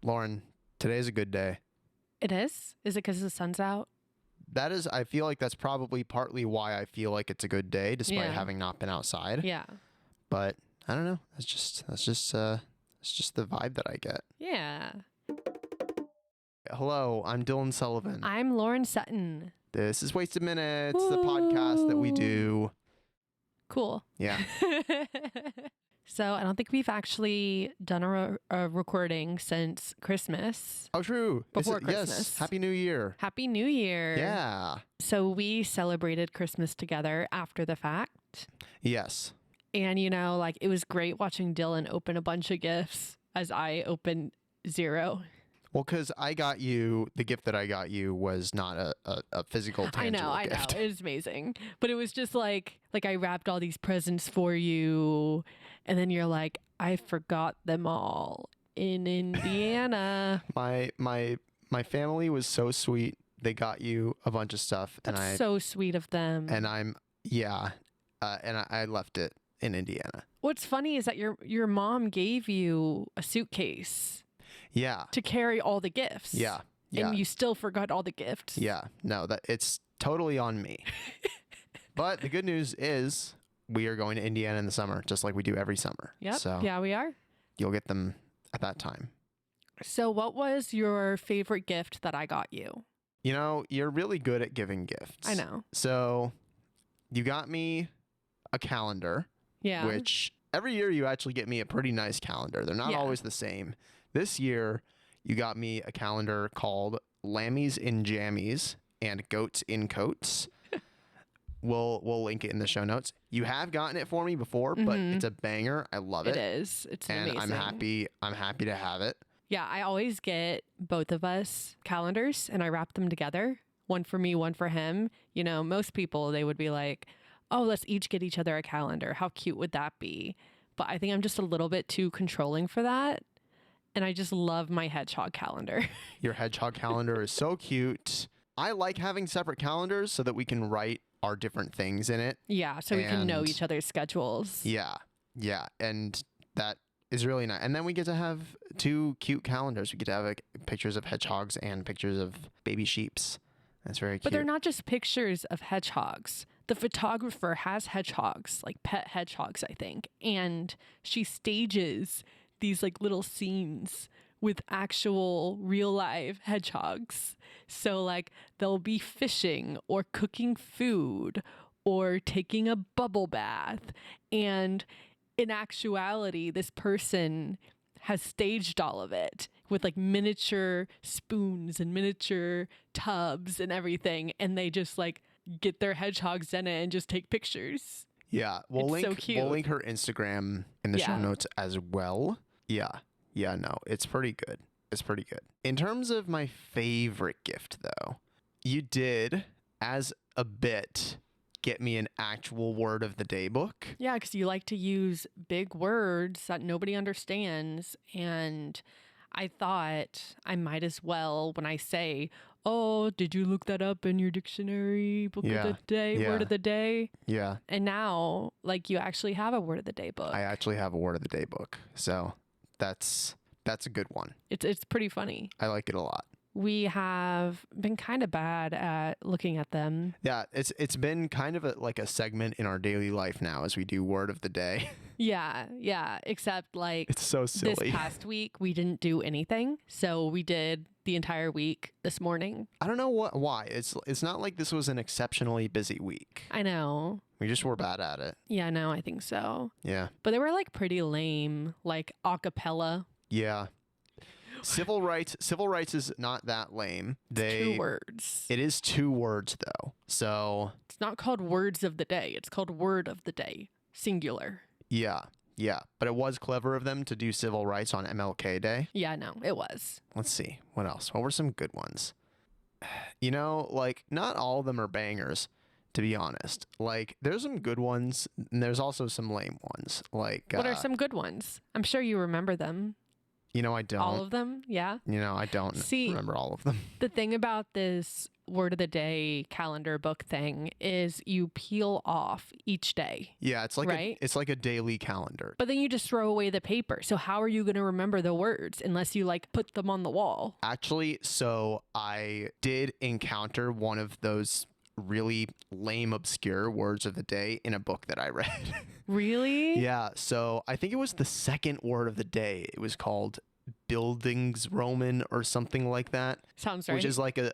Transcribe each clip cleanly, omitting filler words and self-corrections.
Lauren, today's a good day. It is? Is it because the sun's out? I feel like that's probably partly why I feel like it's a good day, despite having not been outside. Yeah. But I don't know. That's just the vibe that I get. Yeah. Hello, I'm Dylan Sullivan. I'm Lauren Sutton. This is Wasted Minutes, the podcast that we do. Cool. Yeah. So I don't think we've actually done a recording since Christmas. Oh, true. Before Christmas. Yes. Happy New Year. Happy New Year. Yeah. So we celebrated Christmas together after the fact. Yes. And, it was great watching Dylan open a bunch of gifts as I opened 0. Well, because the gift that I got you was not a physical, tangible gift. I know. It was amazing. But it was just like I wrapped all these presents for you. And then you're like, I forgot them all in Indiana. My family was so sweet. They got you a bunch of stuff. That's so sweet of them. And I left it in Indiana. What's funny is that your mom gave you a suitcase. Yeah. To carry all the gifts. Yeah. And you still forgot all the gifts. Yeah. No, it's totally on me. But the good news is we are going to Indiana in the summer, just like we do every summer. Yep. So yeah, we are. You'll get them at that time. So what was your favorite gift that I got you? You're really good at giving gifts. I know. So you got me a calendar. Yeah. Which every year you actually get me a pretty nice calendar. They're not always the same. This year, you got me a calendar called Lammies in Jammies and Goats in Coats. We'll link it in the show notes. You have gotten it for me before, but it's a banger. I love it. It is. It's amazing. And I'm happy to have it. Yeah, I always get both of us calendars and I wrap them together. One for me, one for him. Most people, they would be like, oh, let's each get each other a calendar. How cute would that be? But I think I'm just a little bit too controlling for that. And I just love my hedgehog calendar. Your hedgehog calendar is so cute. I like having separate calendars so that we can write our different things in it. Yeah, so we can know each other's schedules. Yeah, yeah. And that is really nice. And then we get to have 2 cute calendars. We get to have pictures of hedgehogs and pictures of baby sheeps. That's very cute. But they're not just pictures of hedgehogs. The photographer has hedgehogs, like pet hedgehogs, I think. And she stages these little scenes with actual real live hedgehogs. So they'll be fishing or cooking food or taking a bubble bath. And in actuality, this person has staged all of it with miniature spoons and miniature tubs and everything. And they just get their hedgehogs in it and just take pictures. Yeah. We'll link her Instagram in the show notes as well. Yeah. Yeah, no, it's pretty good. It's pretty good. In terms of my favorite gift, though, you did, as a bit, get me an actual word of the day book. Yeah, because you like to use big words that nobody understands. And I thought I might as well, when I say, oh, did you look that up in your dictionary book of the day, word of the day? Yeah. And now, you actually have a word of the day book. I actually have a word of the day book. So that's a good one. It's pretty funny. I like it a lot. We have been kind of bad at looking at them. Yeah, it's been kind of a segment in our daily life now as we do word of the day. Yeah. Except it's so silly. This past week we didn't do anything, so we did the entire week this morning. I don't know why. It's not like this was an exceptionally busy week. I know. We just were bad at it. Yeah, no, I think so. Yeah. But they were pretty lame, a cappella. Yeah. Civil rights is not that lame. It's 2 words. It is 2 words though. So it's not called words of the day. It's called word of the day. Singular. Yeah. Yeah. But it was clever of them to do civil rights on MLK Day. Yeah, no, it was. Let's see. What else? What were some good ones? Not all of them are bangers, to be honest. There's some good ones and there's also some lame ones. What are some good ones? I'm sure you remember them. You know, I don't. All of them? Yeah. You know, I don't See, remember all of them. the thing about this word of the day calendar book thing is you peel off each day. Yeah, it's like right? it's like a daily calendar. But then you just throw away the paper. So how are you going to remember the words unless you like put them on the wall? Actually, so I did encounter one of those really lame, obscure words of the day in a book that I read. Really? Yeah, so I think it was the second word of the day. It was called Bildungsroman or something like that. Sounds right. Which is like a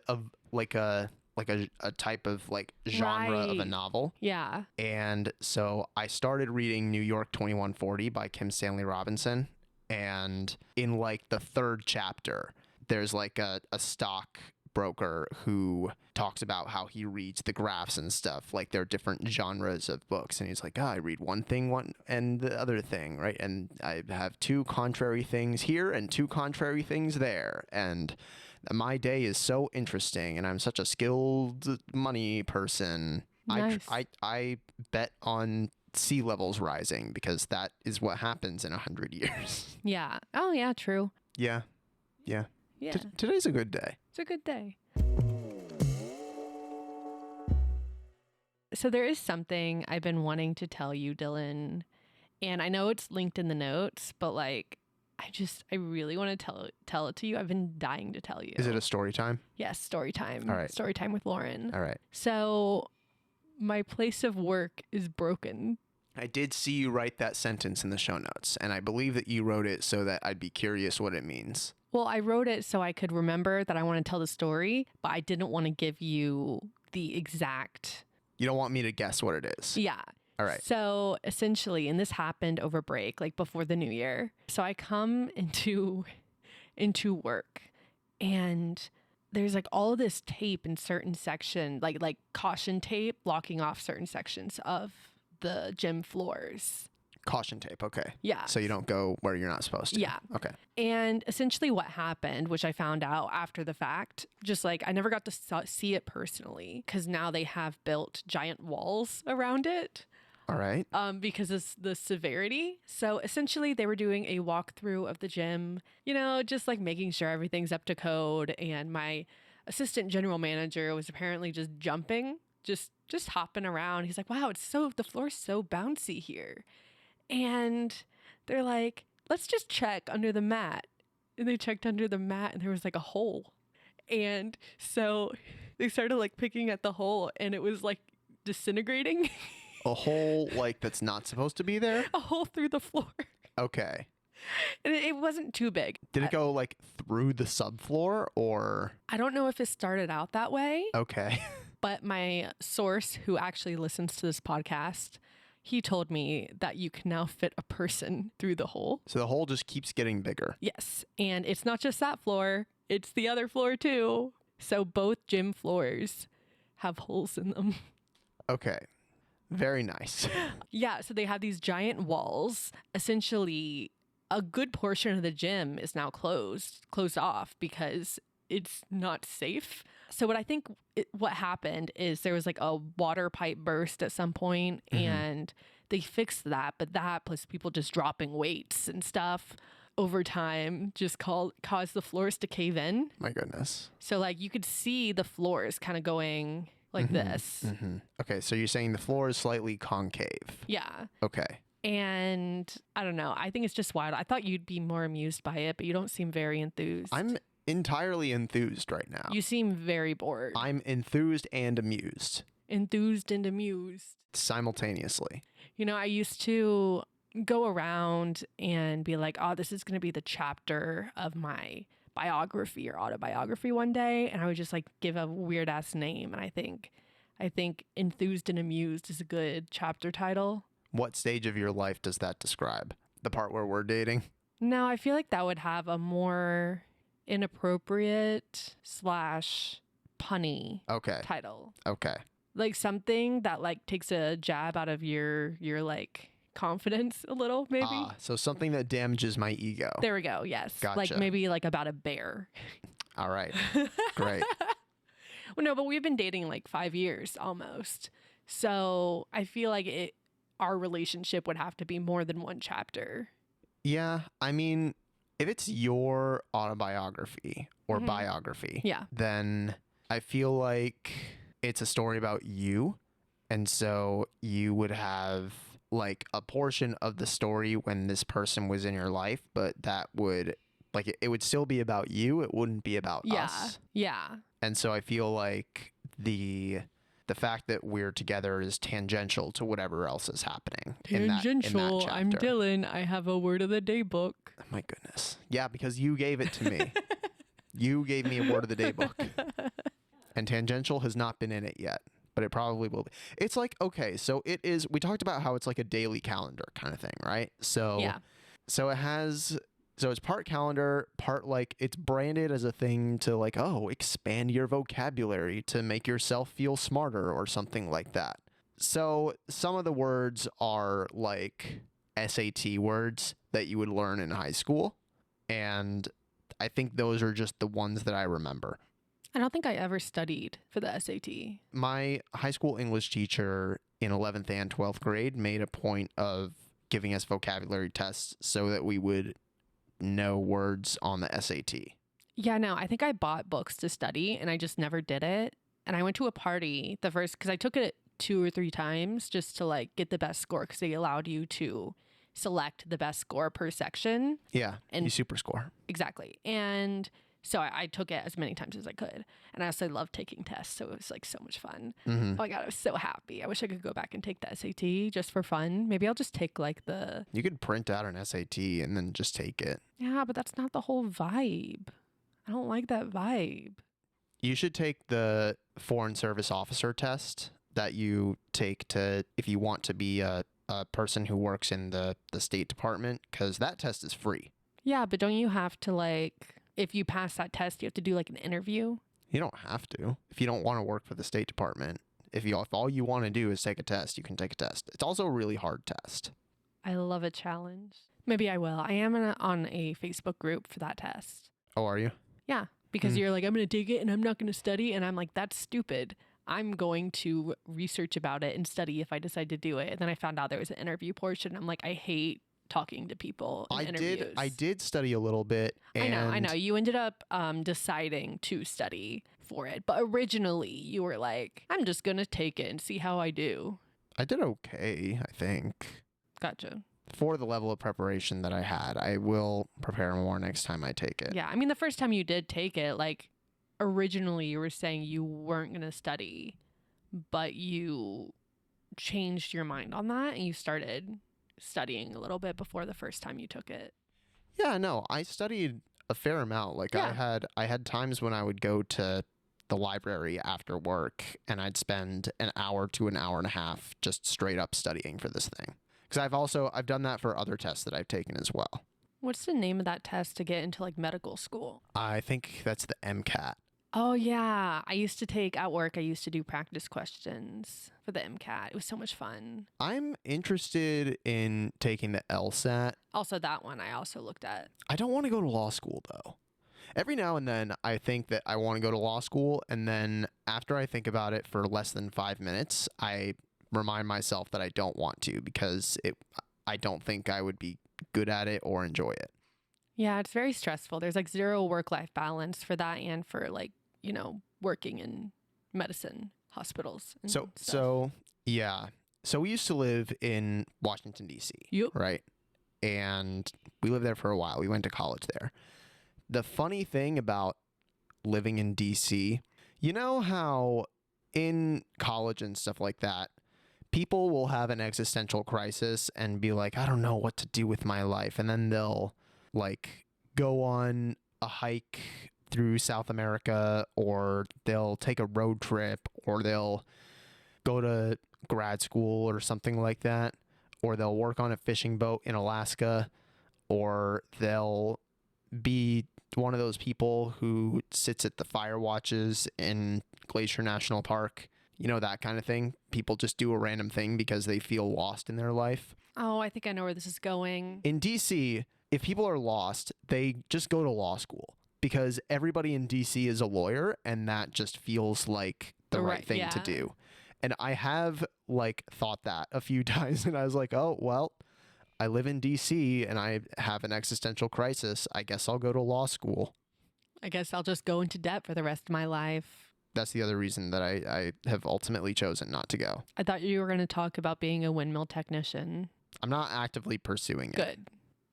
type of like genre of a Right. novel. Yeah. And so I started reading New York 2140 by Kim Stanley Robinson. And in like the third chapter, there's like a stock broker who talks about how he reads the graphs and stuff. Like there are different genres of books. And he's like, I read one thing, one and the other thing, right? And I have two contrary things here and two contrary things there. And my day is so interesting and I'm such a skilled money person. Nice. I bet on sea levels rising because that is what happens in 100 years. Yeah. Oh, yeah, true. Yeah. Yeah. Yeah. Today's a good day. It's a good day. So there is something I've been wanting to tell you, Dylan. And I know it's linked in the notes, but like I really want to tell it to you. I've been dying to tell you. Is it a story time? Yes, story time. All right. Story time with Lauren. All right. So my place of work is broken. I did see you write that sentence in the show notes, and I believe that you wrote it so that I'd be curious what it means. Well, I wrote it so I could remember that I want to tell the story, but I didn't want to give you the exact. You don't want me to guess what it is. Yeah. All right. So essentially, and this happened over break, like before the new year. So I come into work and there's like all of this tape in certain section, like caution tape blocking off certain sections of the gym floors. Caution tape. Okay. Yeah. So you don't go where you're not supposed to. Yeah. Okay. And essentially what happened, which I found out after the fact, just like I never got to see it personally because now they have built giant walls around it. All right. Because of the severity. So essentially they were doing a walkthrough of the gym, you know, just like making sure everything's up to code. And my assistant general manager was apparently just jumping, just hopping around. He's like, wow, the floor's so bouncy here. And they're like, let's just check under the mat. And they checked under the mat and there was like a hole. And so they started like picking at the hole and it was like disintegrating. A hole like that's not supposed to be there? A hole through the floor. Okay. And it wasn't too big. Did it go like through the subfloor or? I don't know if it started out that way, Okay. but my source who actually listens to this podcast, he told me that you can now fit a person through the hole. So the hole just keeps getting bigger. Yes. And it's not just that floor, it's the other floor too. So both gym floors have holes in them. Okay. Very nice. Yeah. So they have these giant walls. Essentially, a good portion of the gym is now closed off because it's not safe. So what happened is there was like a water pipe burst at some point and they fixed that. But that plus people just dropping weights and stuff over time just caused the floors to cave in. My goodness. So like you could see the floors kind of going like this. Okay, so you're saying the floor is slightly concave. Yeah. Okay. And I don't know. I think it's just wild. I thought you'd be more amused by it, but you don't seem very enthused. I'm entirely enthused right now. You seem very bored. I'm enthused and amused Enthused and amused. simultaneously. You know, I used to go around and be like, oh, this is going to be the chapter of my biography or autobiography one day. And I would just like give a weird ass name. And I think enthused and amused is a good chapter title. What stage of your life does that describe? The part where we're dating? No, I feel like that would have a more inappropriate / punny Okay. title. Okay. Like something that like takes a jab out of your like confidence a little, maybe. So something that damages my ego. There we go. Yes. Gotcha. Like maybe like about a bear. All right. Great. Well, no, but we've been dating like 5 years almost. So I feel like our relationship would have to be more than one chapter. Yeah. I mean, if it's your autobiography or biography, Yeah. then I feel like it's a story about you. And so you would have like a portion of the story when this person was in your life, but that would like it would still be about you. It wouldn't be about us. Yeah. And so I feel like the fact that we're together is tangential to whatever else is happening. Tangential. In that I'm chapter. Dylan. I have a word of the day book. Oh my goodness. Yeah, because you gave it to me. You gave me a word of the day book. And tangential has not been in it yet, but it probably will be. It's like, okay, so it is, we talked about how it's like a daily calendar kind of thing, right? So, Yeah. so it has, so it's part calendar, part like it's branded as a thing to like, oh, expand your vocabulary to make yourself feel smarter or something like that. So some of the words are like SAT words that you would learn in high school. And I think those are just the ones that I remember. I don't think I ever studied for the SAT. My high school English teacher in 11th and 12th grade made a point of giving us vocabulary tests so that we would know words on the SAT. Yeah, no, I think I bought books to study and I just never did it. And I went to a party because I took it 2 or 3 times just to like get the best score because they allowed you to select the best score per section. Yeah, and you super score. Exactly. And so I took it as many times as I could. And I also loved taking tests. So it was like so much fun. Mm-hmm. Oh my God, I was so happy. I wish I could go back and take the SAT just for fun. Maybe I'll just take like the... You could print out an SAT and then just take it. Yeah, but that's not the whole vibe. I don't like that vibe. You should take the Foreign Service Officer test that you take to if you want to be a person who works in the State Department, because that test is free. Yeah, but don't you have to like... If you pass that test, you have to do like an interview. You don't have to. If you don't want to work for the State Department, if all you want to do is take a test, you can take a test. It's also a really hard test. I love a challenge. Maybe I will. I am on a Facebook group for that test. Oh, are you? Yeah, because you're like, I'm going to take it and I'm not going to study. And I'm like, that's stupid. I'm going to research about it and study if I decide to do it. And then I found out there was an interview portion. I'm like, I hate talking to people in interviews. I did study a little bit. And I know. You ended up deciding to study for it. But originally you were like, I'm just going to take it and see how I do. I did okay, I think. Gotcha. For the level of preparation that I had, I will prepare more next time I take it. Yeah. I mean, the first time you did take it, like originally you were saying you weren't going to study, but you changed your mind on that and you started studying a little bit before the first time you took it. Yeah, no, I studied a fair amount. Like Yeah. I had times when I would go to the library after work and I'd spend an hour to an hour and a half just straight up studying for this thing. Because I've done that for other tests that I've taken as well. What's the name of that test to get into like medical school? I think that's the MCAT. Oh yeah, I used to take at work. I used to do practice questions for the MCAT. It was so much fun. I'm interested in taking the LSAT. Also, that one I also looked at. I don't want to go to law school though. Every now and then I think that I want to go to law school, and then after I think about it for less than 5 minutes, I remind myself that I don't want to because I don't think I would be good at it or enjoy it. Yeah, it's very stressful. There's like zero work-life balance for that and for like, working in medicine hospitals. And stuff. So yeah. So we used to live in Washington, D.C. Yep. Right? And we lived there for a while. We went to college there. The funny thing about living in D.C., you know how in college and stuff like that, people will have an existential crisis and be like, I don't know what to do with my life. And then they'll like go on a hike through South America, or they'll take a road trip, or they'll go to grad school or something like that, or they'll work on a fishing boat in Alaska, or they'll be one of those people who sits at the fire watches in Glacier National Park. You know, that kind of thing. People just do a random thing because they feel lost in their life. Oh, I think I know where this is going. In DC, if people are lost, they just go to law school because everybody in DC is a lawyer, and that just feels like the right thing to do. And I have like thought that a few times, and I was like, oh, well, I live in DC and I have an existential crisis. I guess I'll go to law school. I guess I'll just go into debt for the rest of my life. That's the other reason that I have ultimately chosen not to go. I thought you were going to talk about being a windmill technician. I'm not actively pursuing it. Good.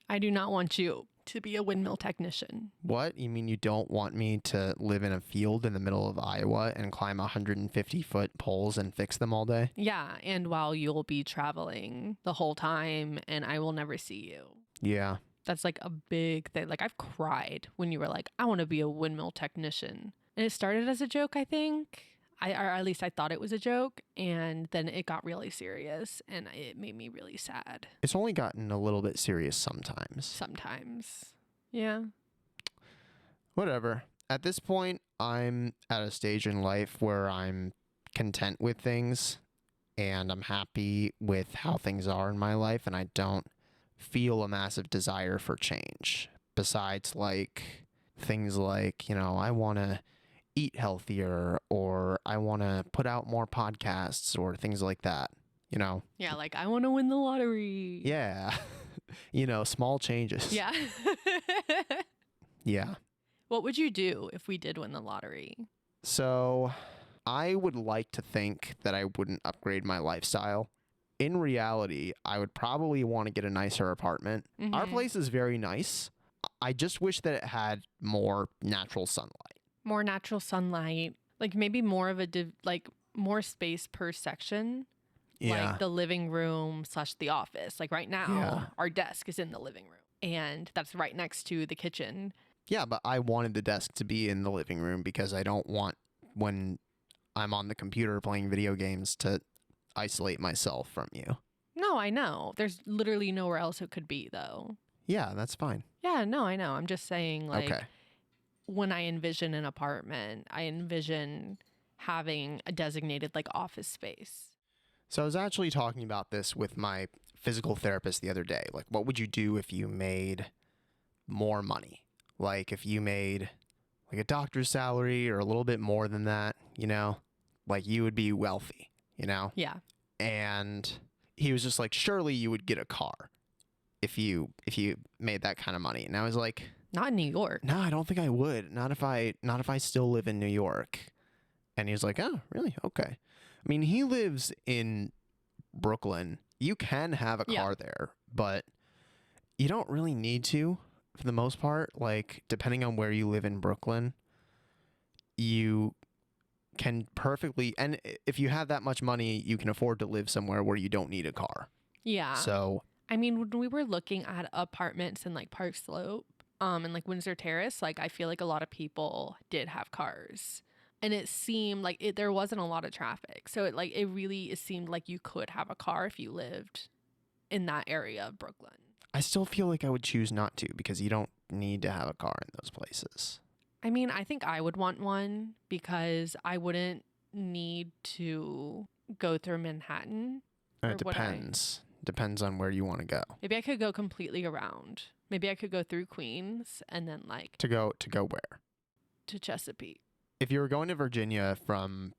I do not want you to be a windmill technician. What? You mean you don't want me to live in a field in the middle of Iowa and climb 150-foot poles and fix them all day? Yeah, and while you'll be traveling the whole time and I will never see you. Yeah. That's like a big thing. Like I've cried when you were like, I want to be a windmill technician. And it started as a joke, I think. Or at least I thought it was a joke. And then it got really serious and it made me really sad. It's only gotten a little bit serious sometimes. Sometimes. Yeah. Whatever. At this point, I'm at a stage in life where I'm content with things and I'm happy with how things are in my life, and I don't feel a massive desire for change. Besides, like, things like, I want to eat healthier, or I want to put out more podcasts, or things like that, Yeah, like I want to win the lottery. Yeah. Small changes. Yeah. Yeah. What would you do if we did win the lottery? So I would like to think that I wouldn't upgrade my lifestyle. In reality, I would probably want to get a nicer apartment. Mm-hmm. Our place is very nice. I just wish that it had more natural sunlight. More natural sunlight, like maybe more of more space per section. Yeah. Like the living room / the office. Like right now, Our desk is in the living room and that's right next to the kitchen. Yeah, but I wanted the desk to be in the living room because I don't want, when I'm on the computer playing video games, to isolate myself from you. No, I know. There's literally nowhere else it could be, though. Yeah, that's fine. Yeah, no, I know. I'm just saying, like, okay. When I envision an apartment, I envision having a designated, like, office space. So I was actually talking about this with my physical therapist the other day. Like, what would you do if you made more money? Like, if you made, like, a doctor's salary or a little bit more than that, Like, you would be wealthy, Yeah. And he was just like, surely you would get a car if you made that kind of money. And I was like, not in New York. No, I don't think I would. Not if I still live in New York. And he was like, oh, really? Okay. I mean, he lives in Brooklyn. You can have a car there, but you don't really need to for the most part. Like, depending on where you live in Brooklyn, you can perfectly, and if you have that much money, you can afford to live somewhere where you don't need a car. Yeah. So, I mean, when we were looking at apartments in like Park Slope, and like Windsor Terrace, like I feel like a lot of people did have cars. And it seemed like there wasn't a lot of traffic. So it seemed like you could have a car if you lived in that area of Brooklyn. I still feel like I would choose not to because you don't need to have a car in those places. I mean, I think I would want one because I wouldn't need to go through Manhattan. It depends. Depends on where you want to go. Maybe I could go completely around. Maybe I could go through Queens and then like to go where? To Chesapeake. If you were going to Virginia from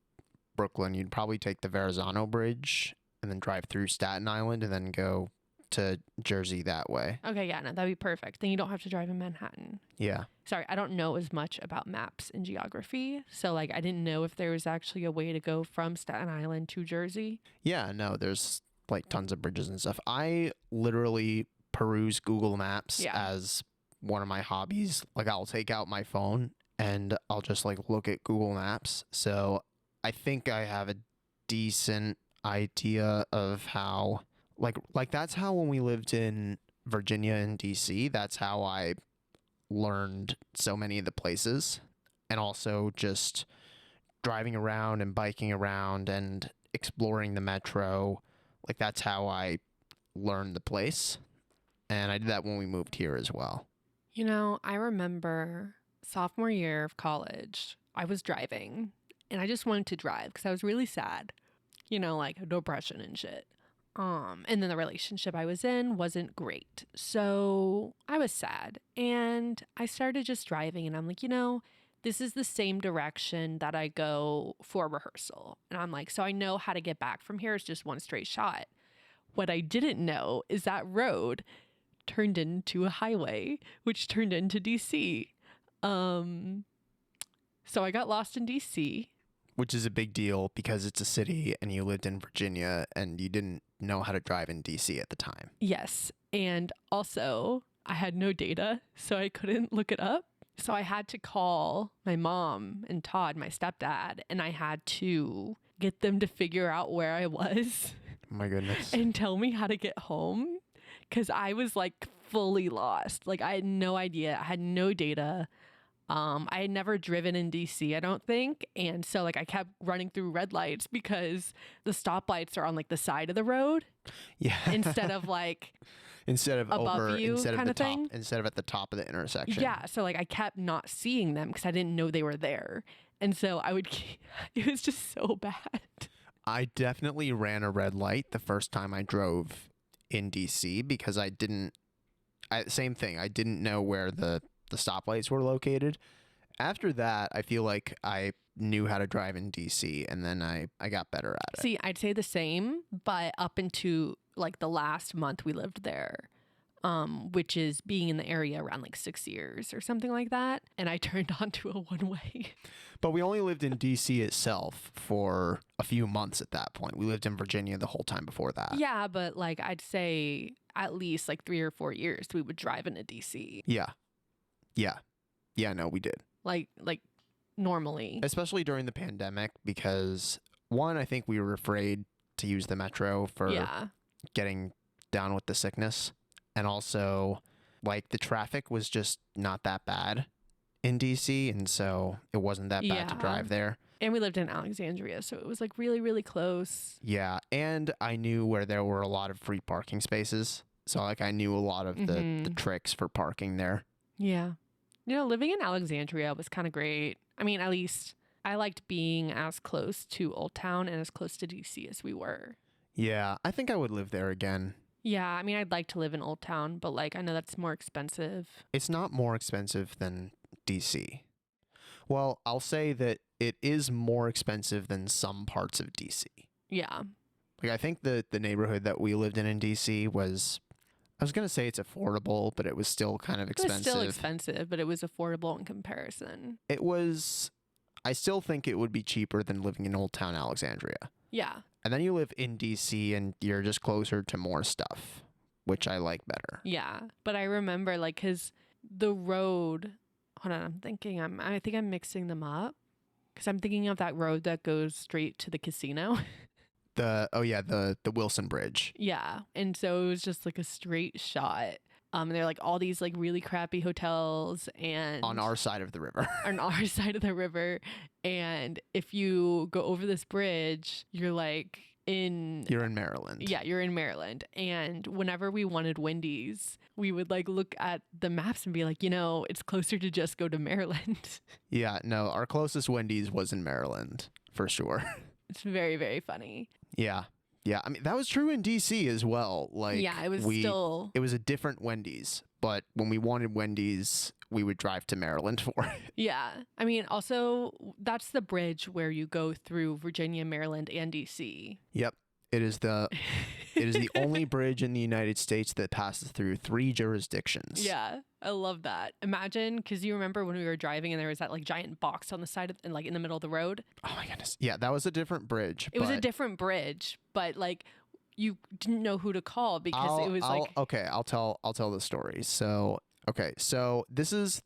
Brooklyn, you'd probably take the Verrazano Bridge and then drive through Staten Island and then go to Jersey that way. Okay, yeah, no, that'd be perfect. Then you don't have to drive in Manhattan. Yeah. Sorry, I don't know as much about maps and geography. So, like, I didn't know if there was actually a way to go from Staten Island to Jersey. Yeah, no, there's, like, tons of bridges and stuff. I literally peruse Google Maps as one of my hobbies. Like, I'll take out my phone and I'll just, like, look at Google Maps. So, I think I have a decent idea of how... Like that's how when we lived in Virginia and DC, that's how I learned so many of the places. And also just driving around and biking around and exploring the metro. Like that's how I learned the place. And I did that when we moved here as well. You know, I remember sophomore year of college, I was driving and I just wanted to drive because I was really sad. You know, like depression and shit. And then the relationship I was in wasn't great. So I was sad and I started just driving and I'm like, you know, this is the same direction that I go for rehearsal. And I'm like, so I know how to get back from here. It's just one straight shot. What I didn't know is that road turned into a highway, which turned into DC. So I got lost in DC. Which is a big deal because it's a city and you lived in Virginia and you didn't know how to drive in DC at the time. Yes. And also, I had no data, so I couldn't look it up. So I had to call my mom and Todd, my stepdad, and I had to get them to figure out where I was. Oh my goodness. And tell me how to get home. Because I was like fully lost. Like I had no idea. I had no data. I had never driven in DC, I don't think. And so like I kept running through red lights because the stoplights are on like the side of the road. Yeah. Instead of like instead of above over you instead of kind the of top thing. instead of at the top of the intersection. Yeah. So like I kept not seeing them because I didn't know they were there. And so I would it was just so bad. I definitely ran a red light the first time I drove in DC because same thing. I didn't know where the stoplights were located. After that, I feel like I knew how to drive in DC and then I got better at it. See, I'd say the same, but up into like the last month we lived there, which is being in the area around like 6 years or something like that. And I turned onto a one-way. But we only lived in DC itself for a few months at that point. We lived in Virginia the whole time before that. Yeah, but like I'd say at least like 3 or 4 years we would drive into DC. Yeah. No, we did. Like normally. Especially during the pandemic because one, I think we were afraid to use the metro for getting down with the sickness. And also like the traffic was just not that bad in DC. And so it wasn't that bad to drive there. And we lived in Alexandria, so it was like really, really close. Yeah. And I knew where there were a lot of free parking spaces. So like I knew a lot of the tricks for parking there. Yeah. You know, living in Alexandria was kind of great. I mean, at least I liked being as close to Old Town and as close to DC as we were. Yeah, I think I would live there again. Yeah, I mean, I'd like to live in Old Town, but like I know that's more expensive. It's not more expensive than DC. Well, I'll say that it is more expensive than some parts of DC. Yeah. Like I think the neighborhood that we lived in DC was, I was going to say it's affordable, but it was still kind of expensive. It was still expensive, but it was affordable in comparison. It was, I still think it would be cheaper than living in Old Town Alexandria. Yeah. And then you live in DC and you're just closer to more stuff, which I like better. Yeah. But I remember like, cause the road, hold on, I think I'm mixing them up. Cause I'm thinking of that road that goes straight to the casino. The Wilson Bridge. Yeah. And so it was just like a straight shot. And they're like all these like really crappy hotels and on our side of the river. On our side of the river. And if you go over this bridge, you're in Maryland. Yeah, you're in Maryland. And whenever we wanted Wendy's, we would like look at the maps and be like, you know, it's closer to just go to Maryland. Yeah, no, our closest Wendy's was in Maryland for sure. It's very, very funny. Yeah. Yeah, I mean, that was true in DC as well. Like, yeah, it was a different Wendy's, but when we wanted Wendy's, we would drive to Maryland for it. Yeah. I mean, also, that's the bridge where you go through Virginia, Maryland, and DC. Yep. It is the only bridge in the United States that passes through 3 jurisdictions. Yeah, I love that. Imagine, because you remember when we were driving and there was that like giant box on the side of, and like in the middle of the road. Oh my goodness. Yeah, that was a different bridge. It was a different bridge, but like you didn't know who to call because I'll tell the story. So this is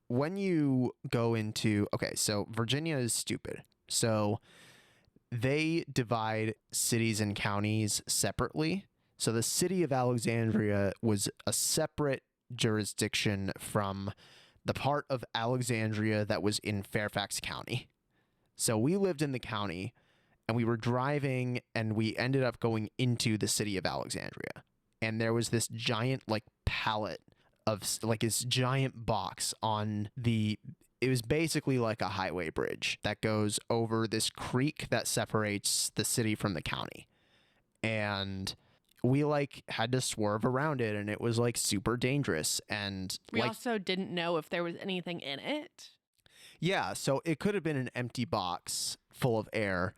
when you go into, so Virginia is stupid. So they divide cities and counties separately. So the city of Alexandria was a separate jurisdiction from the part of Alexandria that was in Fairfax County. So we lived in the county and we were driving and we ended up going into the city of Alexandria. And there was this giant like pallet of like this giant box on it was basically like a highway bridge that goes over this creek that separates the city from the county. And we like had to swerve around it and it was like super dangerous. And we also didn't know if there was anything in it. Yeah, so it could have been an empty box full of air,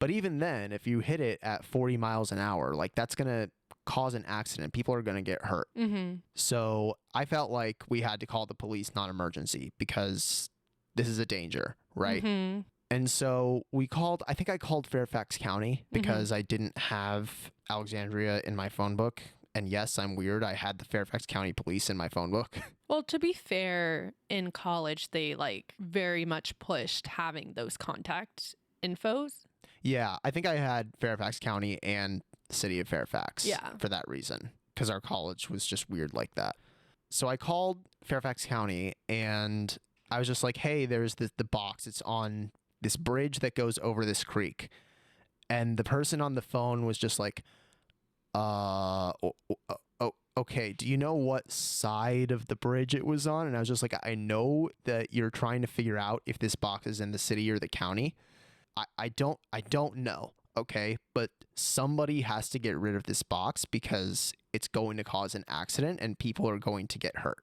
But even then, if you hit it at 40 miles an hour, like that's going to cause an accident. People are going to get hurt. Mm-hmm. So I felt like we had to call the police non-emergency because this is a danger, right? Mm-hmm. And so I think I called Fairfax County because I didn't have Alexandria in my phone book. And yes, I'm weird. I had the Fairfax County Police in my phone book. Well, to be fair, in college, they like very much pushed having those contact infos. Yeah, I think I had Fairfax County and the city of Fairfax for that reason, because our college was just weird like that. So I called Fairfax County and I was just like, hey, there's the box. It's on this bridge that goes over this creek. And the person on the phone was just like, okay, do you know what side of the bridge it was on? And I was just like, I know that you're trying to figure out if this box is in the city or the county. I don't know, okay? But somebody has to get rid of this box because it's going to cause an accident and people are going to get hurt.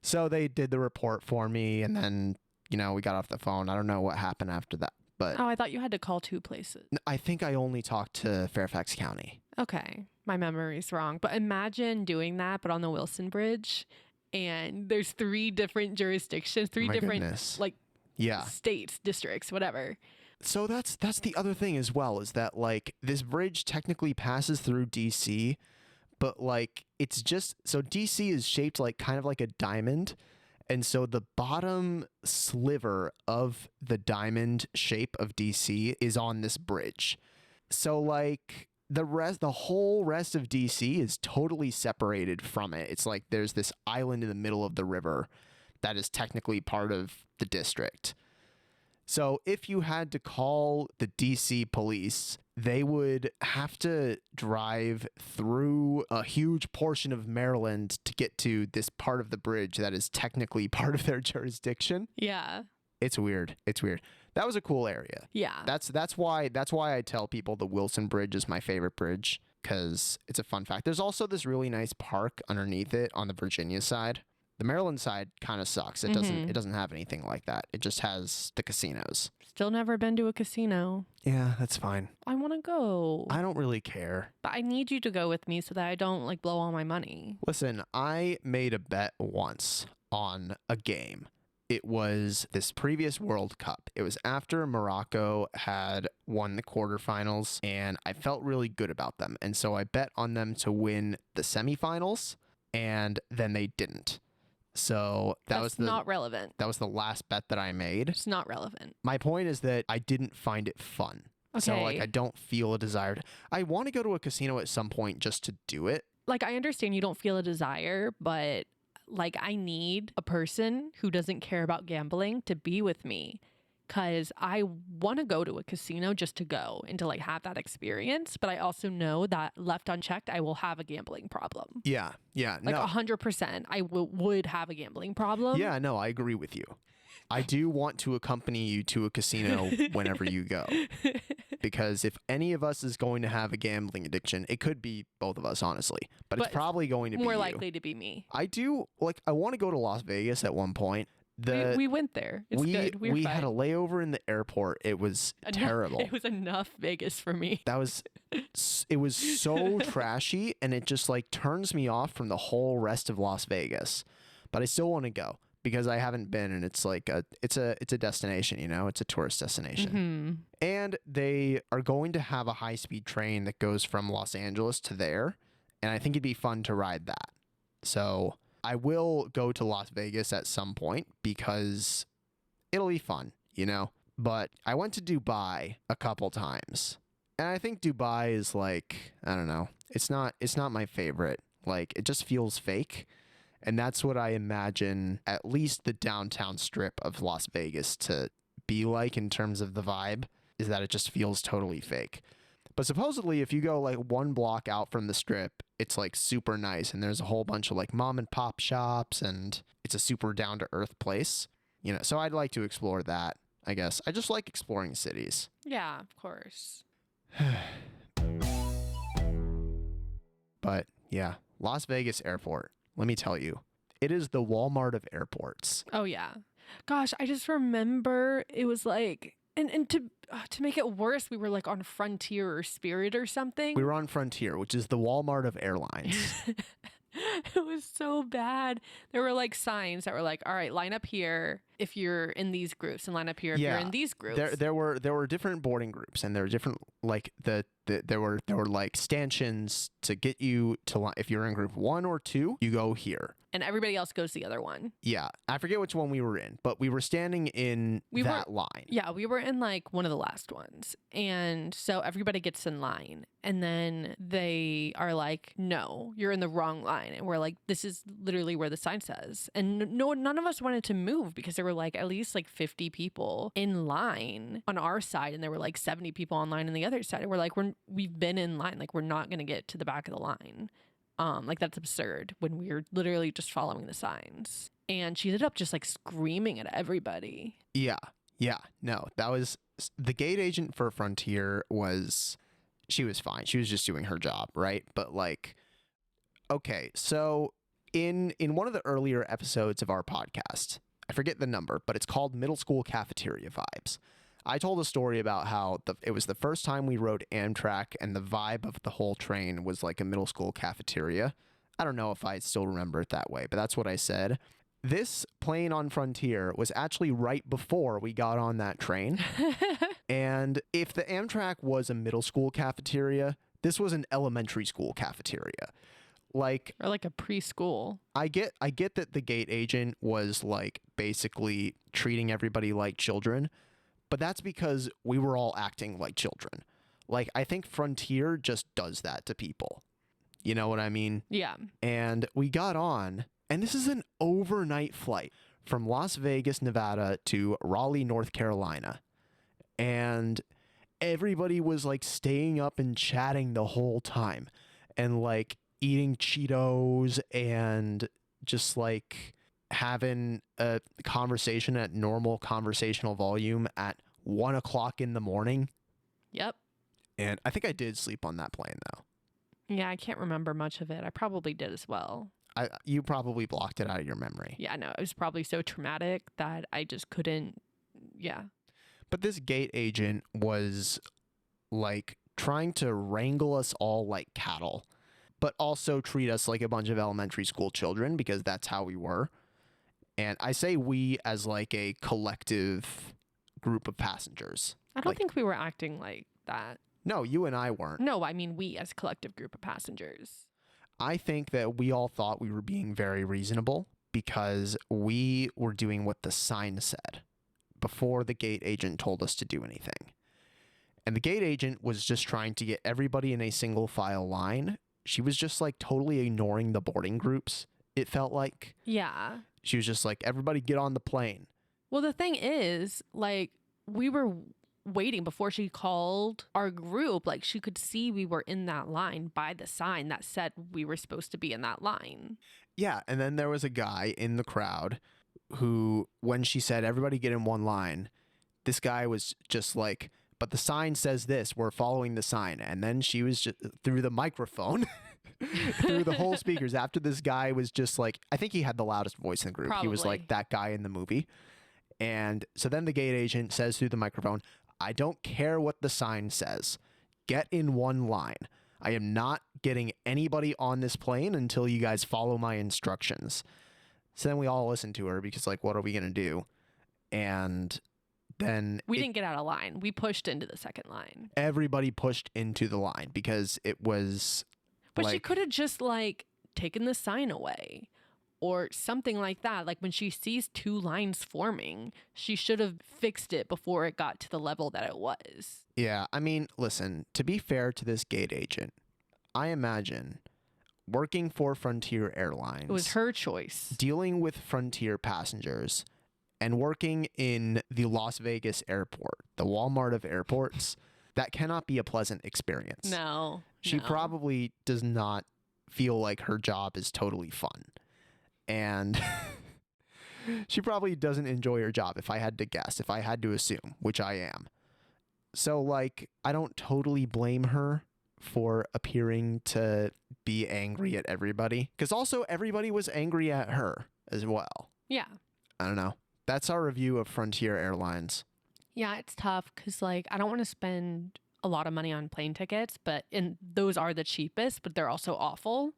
So they did the report for me and then, we got off the phone. I don't know what happened after that. But I thought you had to call 2 places. I think I only talked to Fairfax County. Okay. My memory's wrong. But imagine doing that, but on the Wilson Bridge. And there's 3 different jurisdictions, 3 different states, districts, whatever. So that's the other thing as well, is that like this bridge technically passes through DC, but like it's just, so DC is shaped like kind of like a diamond. And so the bottom sliver of the diamond shape of DC is on this bridge. So like the whole rest of DC is totally separated from it. It's like there's this island in the middle of the river that is technically part of the district. So if you had to call the DC police, they would have to drive through a huge portion of Maryland to get to this part of the bridge that is technically part of their jurisdiction. Yeah. It's weird. That was a cool area. Yeah. That's why I tell people the Wilson Bridge is my favorite bridge, because it's a fun fact. There's also this really nice park underneath it on the Virginia side. The Maryland side kind of sucks. It doesn't have anything like that. It just has the casinos. Still never been to a casino. Yeah, that's fine. I want to go. I don't really care. But I need you to go with me so that I don't like blow all my money. Listen, I made a bet once on a game. It was this previous World Cup. It was after Morocco had won the quarterfinals, and I felt really good about them. And so I bet on them to win the semifinals, and then they didn't. So that's not relevant. That was the last bet that I made. It's not relevant. My point is that I didn't find it fun. Okay. So like I don't feel a desire. I want to go to a casino at some point just to do it. Like I understand you don't feel a desire, but like I need a person who doesn't care about gambling to be with me. Because I want to go to a casino just to go and to like have that experience. But I also know that left unchecked, I will have a gambling problem. Yeah. Like 100%, I would have a gambling problem. Yeah, no, I agree with you. I do want to accompany you to a casino whenever you go. Because if any of us is going to have a gambling addiction, it could be both of us, honestly. But it's probably going to be more you. likely to be me. I want to go to Las Vegas at one point. We went there. It's good. We had a layover in the airport. It was terrible. It was enough Vegas for me. It was so trashy, and it just like turns me off from the whole rest of Las Vegas. But I still want to go because I haven't been, and it's like it's a destination, it's a tourist destination. Mm-hmm. And they are going to have a high-speed train that goes from Los Angeles to there, and I think it'd be fun to ride that. So I will go to Las Vegas at some point because it'll be fun, But I went to Dubai a couple times. And I think Dubai is like, I don't know. It's not my favorite. Like, it just feels fake. And that's what I imagine at least the downtown strip of Las Vegas to be like in terms of the vibe, is that it just feels totally fake. But supposedly, if you go like one block out from the strip, it's like super nice. And there's a whole bunch of like mom and pop shops, and it's a super down to earth place, So I'd like to explore that, I guess. I just like exploring cities. Yeah, of course. But yeah, Las Vegas airport. Let me tell you, it is the Walmart of airports. Oh, yeah. Gosh, I just remember it was like And to make it worse, we were like on Frontier or Spirit or something. We were on Frontier, which is the Walmart of airlines. It was so bad. There were like signs that were like, all right, line up here if you're in these groups, and line up here if you're in these groups. There were different boarding groups, and there were different like there were like stanchions to get you to, if you're in group 1 or 2, you go here. And everybody else goes the other one. Yeah. I forget which one we were in, but we were standing in that line. Yeah, we were in like one of the last ones. And so everybody gets in line. And then they are like, no, you're in the wrong line. And we're like, this is literally where the sign says. And none of us wanted to move because there were like at least like 50 people in line on our side. And there were like 70 people online on the other side. And we're like, we've been in line. Like, we're not going to get to the back of the line. Like, that's absurd when we were literally just following the signs. And she ended up just like screaming at everybody. Yeah. No, that was the gate agent for Frontier. She was fine. She was just doing her job, right? But like, okay, so in one of the earlier episodes of our podcast, I forget the number, but it's called Middle School Cafeteria Vibes. I told a story about how it was the first time we rode Amtrak, and the vibe of the whole train was like a middle school cafeteria. I don't know if I still remember it that way, but that's what I said. This plane on Frontier was actually right before we got on that train. And if the Amtrak was a middle school cafeteria, this was an elementary school cafeteria. Like, or like a preschool. I get that the gate agent was like basically treating everybody like children. But that's because we were all acting like children. Like, I think Frontier just does that to people. You know what I mean? Yeah. And we got on, and this is an overnight flight from Las Vegas, Nevada to Raleigh, North Carolina. And everybody was like staying up and chatting the whole time and like eating Cheetos and just like having a conversation at normal conversational volume at 1 o'clock in the morning. Yep. And I think I did sleep on that plane though. Yeah, I can't remember much of it. I probably did as well. You probably blocked it out of your memory. Yeah, no, it was probably so traumatic that I just couldn't. Yeah. But this gate agent was like trying to wrangle us all like cattle, but also treat us like a bunch of elementary school children, because that's how we were. And I say we as like a collective group of passengers. I don't think we were acting like that. No, you and I weren't. No, I mean we as a collective group of passengers. I think that we all thought we were being very reasonable because we were doing what the sign said before the gate agent told us to do anything. And the gate agent was just trying to get everybody in a single file line. She was just like totally ignoring the boarding groups, it felt like. Yeah. She was just like, everybody get on the plane. Well, the thing is, like, we were waiting before she called our group. Like, she could see we were in that line by the sign that said we were supposed to be in that line. Yeah. And then there was a guy in the crowd who, when she said, everybody get in one line, this guy was just like, but the sign says this, we're following the sign. And then she was just through the microphone, through the whole speakers, after this guy was just like, I think he had the loudest voice in the group. Probably. He was like that guy in the movie. And so then the gate agent says through the microphone, I don't care what the sign says. Get in one line. I am not getting anybody on this plane until you guys follow my instructions. So then we all listened to her because, like, what are we going to do? And then we didn't get out of line. We pushed into the second line. Everybody pushed into the line because it was. But she could have just like taken the sign away or something like that. Like when she sees two lines forming, she should have fixed it before it got to the level that it was. Yeah. I mean, listen, to be fair to this gate agent, I imagine working for Frontier Airlines. It was her choice. Dealing with Frontier passengers and working in the Las Vegas airport, the Walmart of airports, that cannot be a pleasant experience. No. She probably does not feel like her job is totally fun. And she probably doesn't enjoy her job, if I had to guess, if I had to assume, which I am. So, like, I don't totally blame her for appearing to be angry at everybody. Because also everybody was angry at her as well. Yeah. I don't know. That's our review of Frontier Airlines. Yeah, it's tough because, like, I don't want to spend a lot of money on plane tickets, and those are the cheapest, but they're also awful.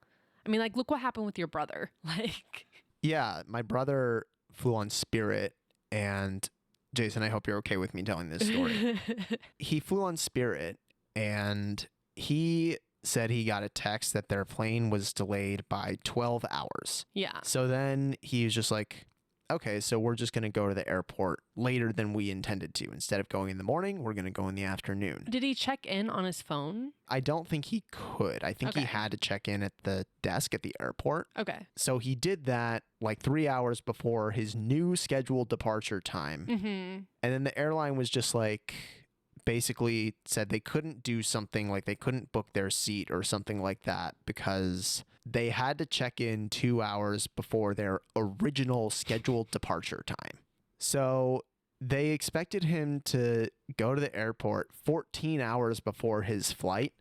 I mean, like, look what happened with your brother. Like, Yeah, my brother flew on Spirit, and Jason, I hope you're okay with me telling this story. He flew on Spirit, and he said he got a text that their plane was delayed by 12 hours. yeah. So then he was just like, okay, so we're just going to go to the airport later than we intended to. Instead of going in the morning, we're going to go in the afternoon. Did he check in on his phone? I don't think he could. I think he Okay. had to check in at the desk at the airport. Okay. So he did that like 3 hours before his new scheduled departure time. Mm-hmm. And then the airline was just like, basically said they couldn't do something, like they couldn't book their seat or something like that because they had to check in 2 hours before their original scheduled departure time. So they expected him to go to the airport 14 hours before his flight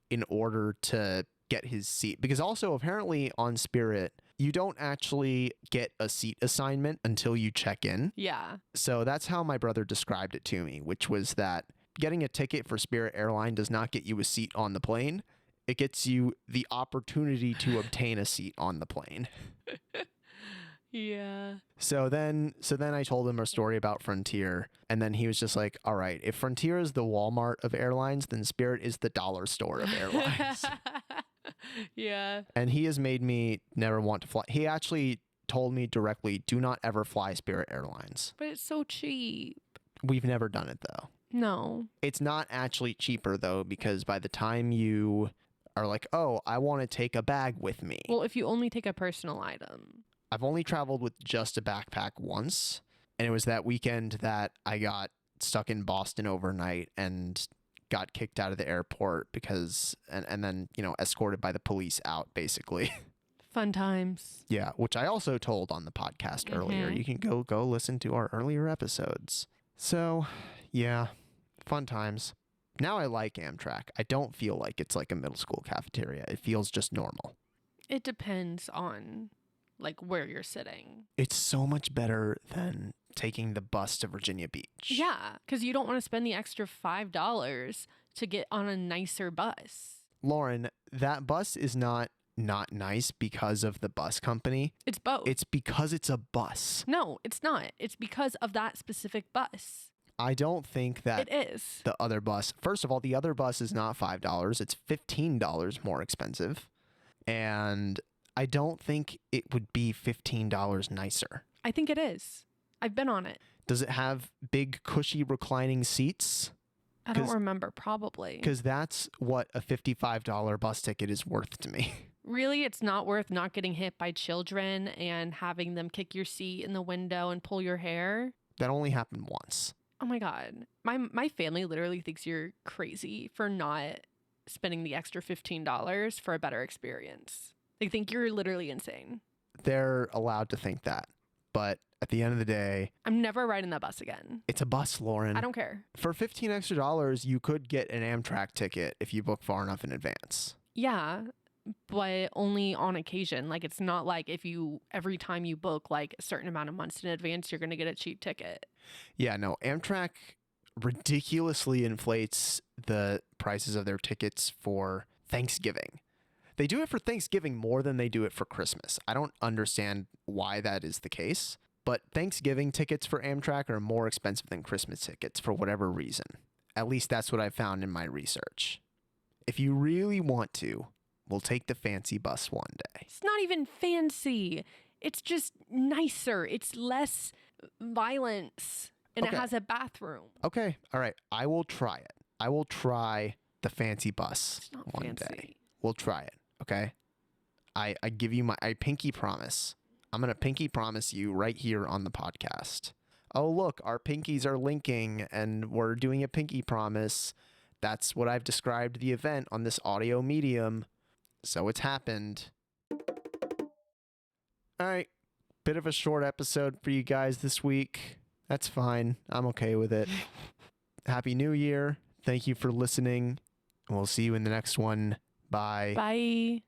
in order to get his seat. Because also apparently on Spirit, you don't actually get a seat assignment until you check in. Yeah. So that's how my brother described it to me, which was that getting a ticket for Spirit Airline does not get you a seat on the plane. It gets you the opportunity to obtain a seat on the plane. Yeah. So then I told him a story about Frontier, and then he was just like, all right, if Frontier is the Walmart of airlines, then Spirit is the dollar store of airlines. Yeah. And he has made me never want to fly. He actually told me directly, do not ever fly Spirit Airlines. But it's so cheap. We've never done it though. No. It's not actually cheaper though, because by the time you are like, oh, I want to take a bag with me. Well, if you only take a personal item. I've only traveled with just a backpack once, and it was that weekend that I got stuck in Boston overnight and got kicked out of the airport because, and then, you know, escorted by the police out, basically. Fun times. Yeah, which I also told on the podcast earlier. You can go listen to our earlier episodes. So, yeah, fun times. Now I like Amtrak. I don't feel like it's like a middle school cafeteria. It feels just normal. It depends on like where you're sitting. It's so much better than taking the bus to Virginia Beach. Yeah, because you don't want to spend the extra $5 to get on a nicer bus. Lauren, that bus is not nice because of the bus company. It's both. It's because it's a bus. No, it's not. It's because of that specific bus. I don't think that It is. the other bus, first of all, the other bus is not $5. It's $15 more expensive. And I don't think it would be $15 nicer. I think it is. I've been on it. Does it have big, cushy, reclining seats? I don't remember, probably. Because that's what a $55 bus ticket is worth to me. Really, it's not worth not getting hit by children and having them kick your seat in the window and pull your hair. That only happened once. Oh my God. My family literally thinks you're crazy for not spending the extra $15 for a better experience. They think you're literally insane. They're allowed to think that. But at the end of the day, I'm never riding that bus again. it's a bus, Lauren. I don't care. For $15 extra, you could get an Amtrak ticket if you book far enough in advance. Yeah, but only on occasion. Like, it's not like every time you book like a certain amount of months in advance, you're going to get a cheap ticket. Yeah, no, Amtrak ridiculously inflates the prices of their tickets for Thanksgiving. They do it for Thanksgiving more than they do it for Christmas. I don't understand why that is the case, but Thanksgiving tickets for Amtrak are more expensive than Christmas tickets for whatever reason. At least that's what I found in my research. If you really want to, we'll take the fancy bus one day. It's not even fancy. It's just nicer. It's less violence. And Okay. it has a bathroom. Okay, all right. I will try it. I will try the fancy bus It's not one fancy. day. We'll try it, okay? I give you I pinky promise. I'm going to pinky promise you right here on the podcast. Oh, look, our pinkies are linking and we're doing a pinky promise. That's what I've described the event on this audio medium. So it's happened. All right. Bit of a short episode for you guys this week. That's fine. I'm okay with it. Happy New Year. Thank you for listening. We'll see you in the next one. Bye. Bye.